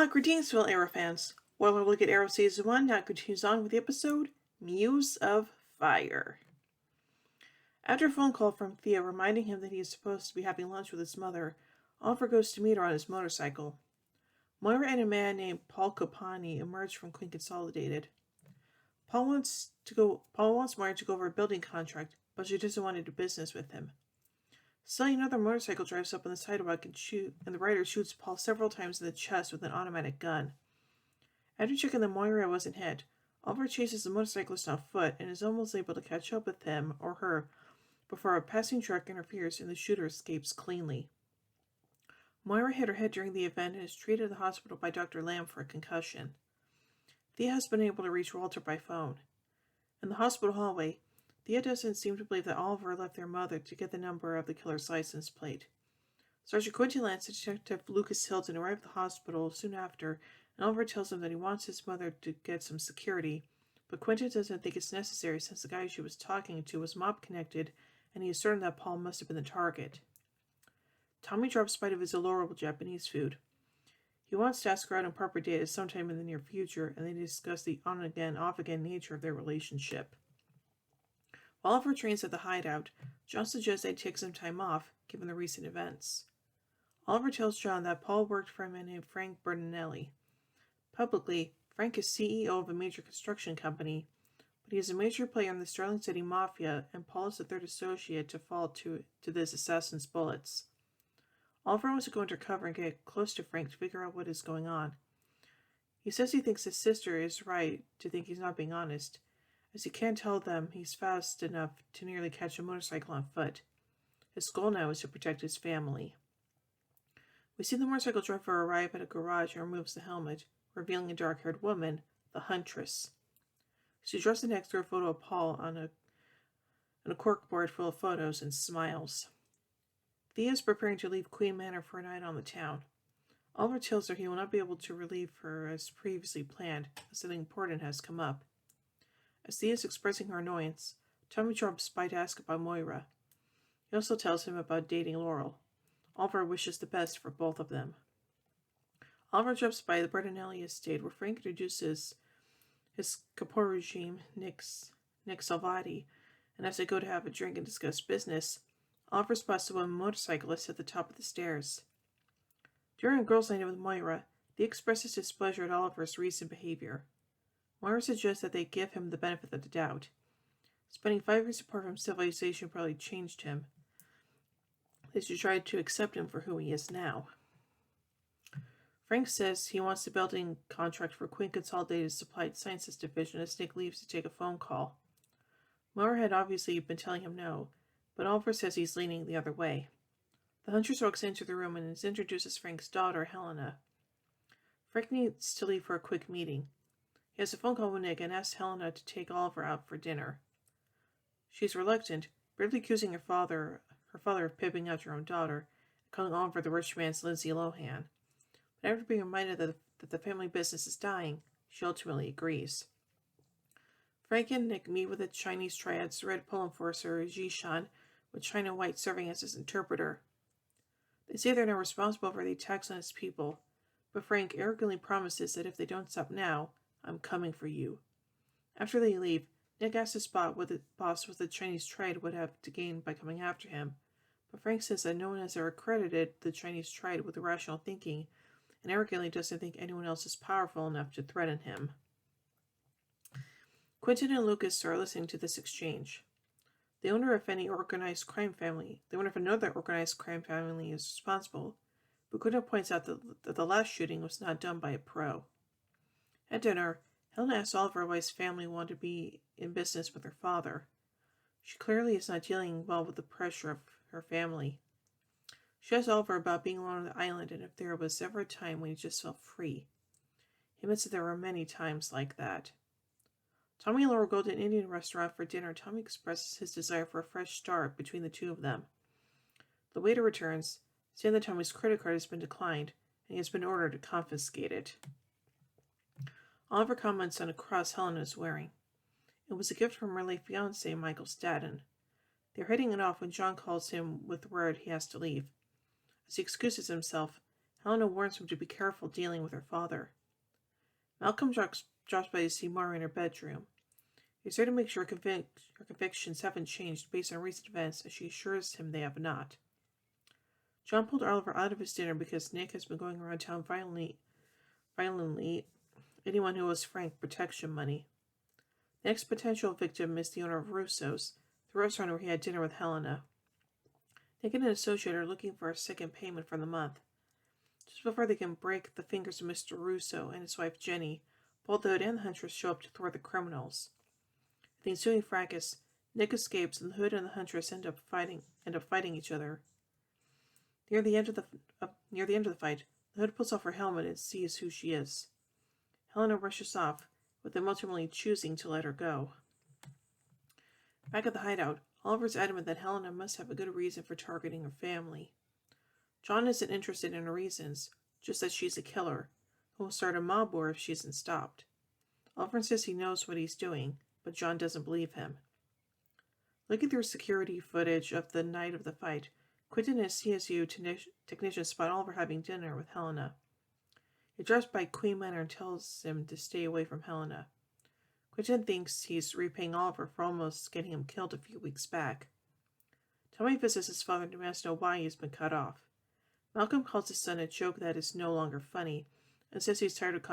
Greetings, fellow Arrow fans. Well, our look at Arrow Season 1 now continues on with the episode Muse of Fire. After a phone call from Thea reminding him that he is supposed to be having lunch with his mother, Oliver goes to meet her on his motorcycle. Moira and a man named Paul Copani emerge from Queen Consolidated. Paul wants Moira to go over a building contract, but she doesn't want to do business with him. Suddenly another motorcycle drives up on the sidewalk and the rider shoots Paul several times in the chest with an automatic gun. After checking that Moira wasn't hit, Oliver chases the motorcyclist on foot and is almost able to catch up with him or her before a passing truck interferes and the shooter escapes cleanly. Moira hit her head during the event and is treated at the hospital by Dr. Lamb for a concussion. Thea has been able to reach Walter by phone. In the hospital hallway, Thea doesn't seem to believe that Oliver left their mother to get the number of the killer's license plate. Sergeant Quentin Lance and Detective Lucas Hilton arrive at the hospital soon after, and Oliver tells him that he wants his mother to get some security, but Quentin doesn't think it's necessary since the guy she was talking to was mob-connected, and he is certain that Paul must have been the target. Tommy drops by to visit Laurel with Japanese food. He wants to ask her out on proper date sometime in the near future, and they discuss the on-again, off-again nature of their relationship. While Oliver trains at the hideout, John suggests they take some time off, given the recent events. Oliver tells John that Paul worked for a man named Frank Bertinelli. Publicly, Frank is CEO of a major construction company, but he is a major player in the Sterling City Mafia, and Paul is the third associate to fall to this assassin's bullets. Oliver wants to go undercover and get close to Frank to figure out what is going on. He says he thinks his sister is right to think he's not being honest, as he can't tell them he's fast enough to nearly catch a motorcycle on foot. His goal now is to protect his family. We see the motorcycle driver arrive at a garage and removes the helmet, revealing a dark-haired woman, the Huntress. She draws the next to a photo of Paul on a corkboard full of photos and smiles. Thea is preparing to leave Queen Manor for a night on the town. Oliver tells her he will not be able to relieve her as previously planned, as something important has come up. As Thea is expressing her annoyance, Tommy drops by to ask about Moira. He also tells him about dating Laurel. Oliver wishes the best for both of them. Oliver drops by the Bertinelli estate where Frank introduces his Capor regime, Nick Salvati, and as they go to have a drink and discuss business, Oliver spots the woman motorcyclist at the top of the stairs. During a girls' night with Moira, he expresses displeasure at Oliver's recent behavior. Moira suggests that they give him the benefit of the doubt. Spending 5 years apart from civilization probably changed him. They should try to accept him for who he is now. Frank says he wants the building contract for Queen Consolidated Applied Sciences Division as Nick leaves to take a phone call. Moira had obviously been telling him no, but Oliver says he's leaning the other way. The Huntress walks into the room and introduces Frank's daughter, Helena. Frank needs to leave for a quick meeting. He has a phone call with Nick and asks Helena to take Oliver out for dinner. She's reluctant, briefly accusing her father of pimping out her own daughter, and calling Oliver the rich man's Lindsay Lohan. But after being reminded that the family business is dying, she ultimately agrees. Frank and Nick meet with the Chinese triad's Red Pole enforcer, Jishan, with China White serving as his interpreter. They say they're now responsible for the attacks on his people, but Frank arrogantly promises that if they don't stop now, I'm coming for you. After they leave, Nick asks his boss what the Chinese triad would have to gain by coming after him, but Frank says that no one has ever credited the Chinese triad with rational thinking, and arrogantly doesn't think anyone else is powerful enough to threaten him. Quentin and Lucas are listening to this exchange. The owner of another organized crime family is responsible, but Quentin points out that the last shooting was not done by a pro. At dinner, Helena asks Oliver why his family wanted to be in business with her father. She clearly is not dealing well with the pressure of her family. She asks Oliver about being alone on the island and if there was ever a time when he just felt free. He admits that there were many times like that. Tommy and Laura go to an Indian restaurant for dinner. Tommy expresses his desire for a fresh start between the two of them. The waiter returns, saying that Tommy's credit card has been declined, and he has been ordered to confiscate it. Oliver comments on a cross Helena is wearing. It was a gift from her late fiancé, Michael Staden. They're heading it off when John calls him with word he has to leave. As he excuses himself, Helena warns him to be careful dealing with her father. Malcolm drops by to see Moira in her bedroom. He's there to make sure her convictions haven't changed based on recent events, as she assures him they have not. John pulled Oliver out of his dinner because Nick has been going around town violently anyone who owes Frank protection money. The next potential victim is the owner of Russo's, the restaurant where he had dinner with Helena. Nick and an associate are looking for a second payment for the month. Just before they can break the fingers of Mr. Russo and his wife Jenny, both the Hood and the Huntress show up to thwart the criminals. In the ensuing fracas, Nick escapes and the Hood and the Huntress end up fighting each other. Near the end of the fight, the Hood pulls off her helmet and sees who she is. Helena rushes off, with them ultimately choosing to let her go. Back at the hideout, Oliver's adamant that Helena must have a good reason for targeting her family. John isn't interested in her reasons, just that she's a killer, who will start a mob war if she isn't stopped. Oliver insists he knows what he's doing, but John doesn't believe him. Looking through security footage of the night of the fight, Quentin and his CSU technician spot Oliver having dinner with Helena. He drives by Queen Manor and tells him to stay away from Helena. Quentin thinks he's repaying Oliver for almost getting him killed a few weeks back. Tommy visits his father and demands to know why he's been cut off. Malcolm calls his son a joke that is no longer funny, and says he's tired of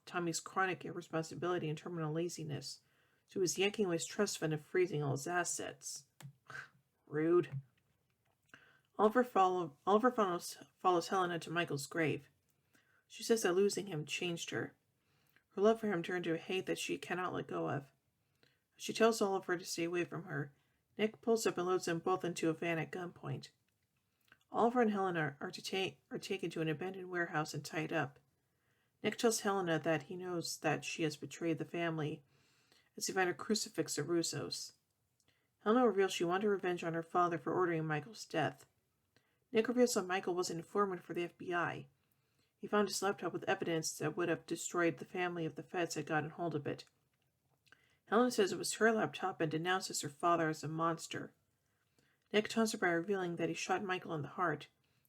Tommy's chronic irresponsibility and terminal laziness, so he's yanking away his trust fund and freezing all his assets. Rude. Oliver follows Helena to Michael's grave. She says that losing him changed her. Her love for him turned to a hate that she cannot let go of. She tells Oliver to stay away from her. Nick pulls up and loads them both into a van at gunpoint. Oliver and Helena are taken to an abandoned warehouse and tied up. Nick tells Helena that he knows that she has betrayed the family, as he found a crucifix at Russo's. Helena reveals she wanted revenge on her father for ordering Michael's death. Nick reveals that Michael was an informant for the FBI. He found his laptop with evidence that would have destroyed the family if the feds had gotten hold of it. Helena says it was her laptop and denounces her father as a monster. Nick taunts her by revealing that he shot Michael in the heart,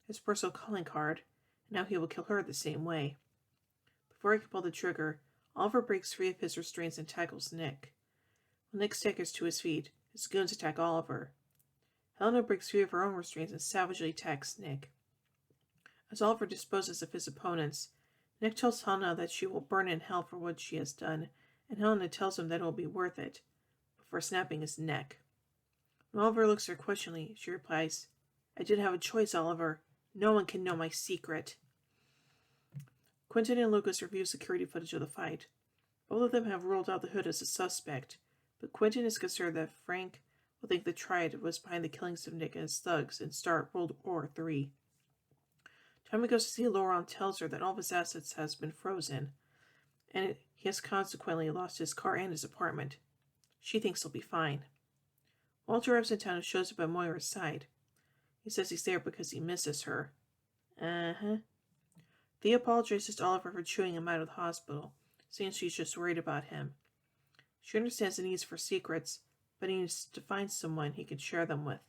his personal calling card, and now he will kill her the same way. Before he can pull the trigger, Oliver breaks free of his restraints and tackles Nick. When Nick staggers to his feet, his goons attack Oliver. Helena breaks free of her own restraints and savagely attacks Nick. As Oliver disposes of his opponents, Nick tells Helena that she will burn in hell for what she has done, and Helena tells him that it will be worth it, before snapping his neck. When Oliver looks at her questioningly, she replies, "I didn't have a choice, Oliver. No one can know my secret." Quentin and Lucas review security footage of the fight. Both of them have ruled out the Hood as a suspect, but Quentin is concerned that Frank will think the Triad was behind the killings of Nick and his thugs and start World War III. Tommy goes to see Laura and tells her that all of his assets has been frozen, and he has consequently lost his car and his apartment. She thinks he'll be fine. Walter arrives in town and shows up at Moira's side. He says he's there because he misses her. Thea apologizes to Oliver for chewing him out of the hospital, saying she's just worried about him. She understands the needs for secrets, but he needs to find someone he can share them with.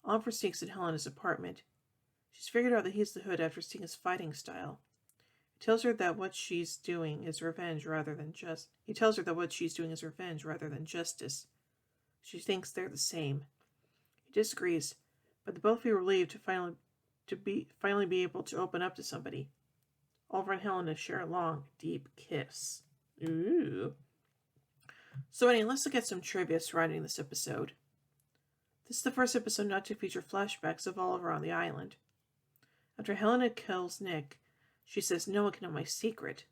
Oliver sneaks in Helena's apartment. She's figured out that he's the Hood after seeing his fighting style. He tells her that what she's doing is revenge rather than justice. She thinks they're the same. He disagrees, but they both feel relieved to finally be able to open up to somebody. Oliver and Helena share a long, deep kiss. Ooh. So anyway, let's look at some trivia surrounding this episode. This is the first episode not to feature flashbacks of Oliver on the island. After Helena kills Nick, she says, "No one can know my secret."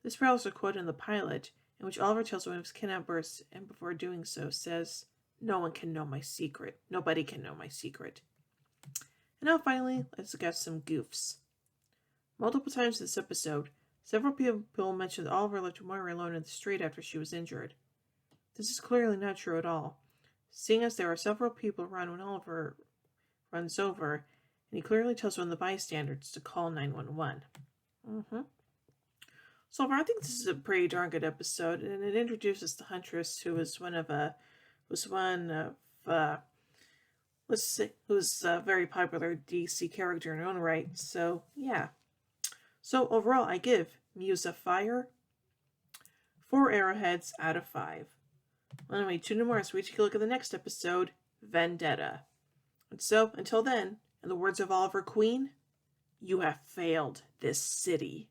This parallels a quote in the pilot, in which Oliver tells one of his kidnappers, and before doing so says, "No one can know my secret. Nobody can know my secret." And now finally, let's look at some goofs. Multiple times in this episode, several people mentioned that Oliver left Moira alone in the street after she was injured. This is clearly not true at all, seeing as there are several people around when Oliver runs over, and he clearly tells one of the bystanders to call 911. So I think this is a pretty darn good episode, and it introduces the Huntress, who was one of who's a very popular DC character in her own right. So yeah. So overall, I give Muse of Fire 4 arrowheads out of 5. Well, anyway, tune in more as we take a look at the next episode, Vendetta. And so, until then, in the words of Oliver Queen, you have failed this city.